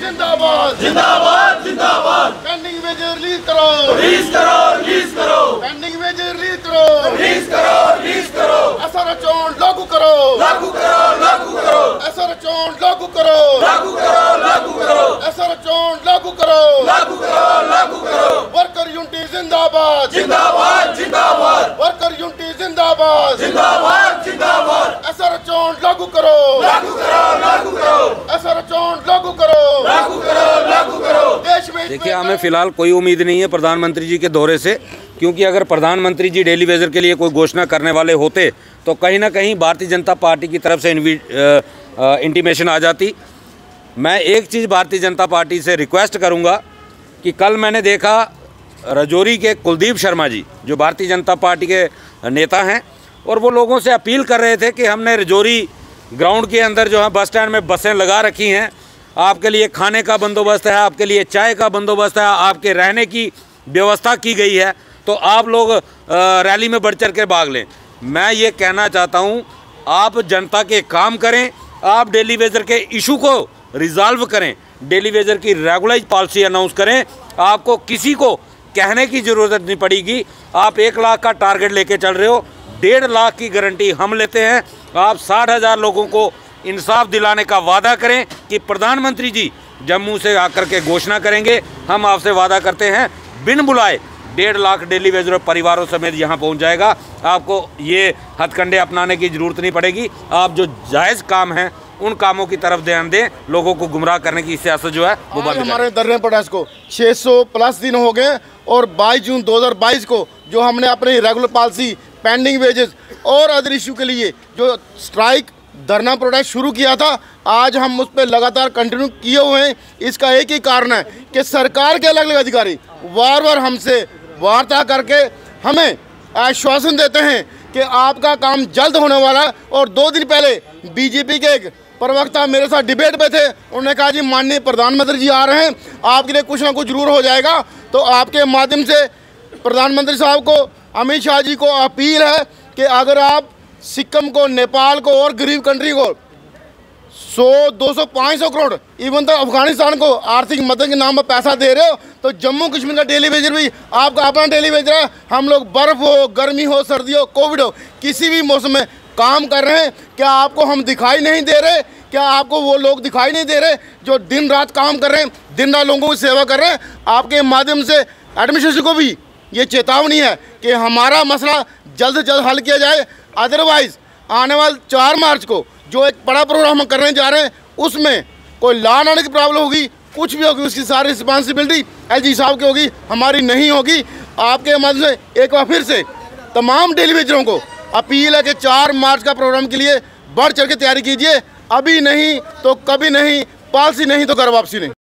जिंदाबाद जिंदाबाद जिंदाबाद। पेंडिंग वेजेस रिलीज करो, रिलीज करो, रिलीज करो, पेंडिंग वेजेस रिलीज करो, रिलीज करो, रिलीज करो, एसआर चोन लागू करो, लागू करो, लागू करो, एसआर चोन लागू करो, लागू करो, लागू करो, एसआर चोन लागू करो, लागू करो, लागू करो। वर्कर यूनिटी जिंदाबाद, जिंदाबाद जिंदाबाद, वर्कर यूनिटी जिंदाबाद, जिंदाबाद जिंदाबाद, एसआर चोन लागू करो, लागू करो, लागू करो, एसआर चोन लागू करो, लागू करो, लागू करो। देश में देखिए, हमें फिलहाल कोई उम्मीद नहीं है प्रधानमंत्री जी के दौरे से, क्योंकि अगर प्रधानमंत्री जी डेली वेजर के लिए कोई घोषणा करने वाले होते तो कहीं ना कहीं भारतीय जनता पार्टी की तरफ से इंटीमेशन आ जाती। मैं एक चीज़ भारतीय जनता पार्टी से रिक्वेस्ट करूंगा कि कल मैंने देखा राजौरी के कुलदीप शर्मा जी, जो भारतीय जनता पार्टी के नेता हैं, और वो लोगों से अपील कर रहे थे कि हमने राजौरी ग्राउंड के अंदर जो है बस स्टैंड में बसें लगा रखी हैं, आपके लिए खाने का बंदोबस्त है, आपके लिए चाय का बंदोबस्त है, आपके रहने की व्यवस्था की गई है, तो आप लोग रैली में बढ़ चढ़ के भाग लें। मैं ये कहना चाहता हूँ, आप जनता के काम करें, आप डेली वेजर के इशू को रिजॉल्व करें, डेली वेजर की रेगुलाइज पॉलिसी अनाउंस करें। आपको किसी को कहने की ज़रूरत नहीं पड़ेगी। आप 1 लाख का टारगेट लेके चल रहे हो, 1.5 लाख की गारंटी हम लेते हैं। आप 60,000 लोगों को इंसाफ दिलाने का वादा करें कि प्रधानमंत्री जी जम्मू से आकर के घोषणा करेंगे। हम आपसे वादा करते हैं, बिन बुलाए 1.5 लाख डेली वेजर परिवारों समेत यहाँ पहुँच जाएगा। आपको ये हथकंडे अपनाने की ज़रूरत नहीं पड़ेगी। आप जो जायज़ काम हैं उन कामों की तरफ ध्यान दें, लोगों को गुमराह करने की सियासत जो है वो बंद करें। हमारे धरने प्रोटेस्ट को 600 प्लस दिन हो गए, और 22 जून 2022 को जो हमने अपनी रेगुलर पॉलिसी, पेंडिंग वेजेस और अदर इशू के लिए जो स्ट्राइक धरना प्रोटेस्ट शुरू किया था, आज हम उस पर लगातार कंटिन्यू किए हुए हैं। इसका एक ही कारण है कि सरकार के अलग अलग अधिकारी बार बार हमसे वार्ता करके हमें आश्वासन देते हैं कि आपका काम जल्द होने वाला है। और 2 दिन पहले बीजेपी के एक प्रवक्ता मेरे साथ डिबेट पे थे, उन्होंने कहा जी माननीय प्रधानमंत्री जी आ रहे हैं, आपके लिए कुछ ना कुछ जरूर हो जाएगा। तो आपके माध्यम से प्रधानमंत्री साहब को, अमित शाह जी को अपील है कि अगर आप सिक्किम को, नेपाल को और गरीब कंट्री को 100, 200, 500 करोड़, इवन तो अफगानिस्तान को आर्थिक मदद के नाम पर पैसा दे रहे हो, तो जम्मू कश्मीर का डेली वेजर भी आपका अपना डेली वेजर है। हम लोग बर्फ़ हो, गर्मी हो, सर्दी हो, कोविड हो, किसी भी मौसम में काम कर रहे हैं। क्या आपको हम दिखाई नहीं दे रहे? क्या आपको वो लोग दिखाई नहीं दे रहे जो दिन रात काम कर रहे हैं, दिन रात लोगों की सेवा कर रहे हैं? आपके माध्यम से एडमिनिस्ट्रेशन को भी ये चेतावनी है कि हमारा मसला जल्द से जल्द हल किया जाए। अदरवाइज़ आने वाले 4 मार्च को जो एक बड़ा प्रोग्राम हम करने जा रहे हैं, उसमें कोई लॉ आने की प्रॉब्लम होगी, कुछ भी होगी, उसकी सारी रिस्पॉन्सिबिलिटी एलजी साहब की होगी, हमारी नहीं होगी। आपके माध्यम से एक बार फिर से तमाम डेली वेजरों को अपील है कि 4 मार्च का प्रोग्राम के लिए बढ़ चढ़ के तैयारी कीजिए। अभी नहीं तो कभी नहीं, पॉलिसी नहीं तो घर वापसी नहीं।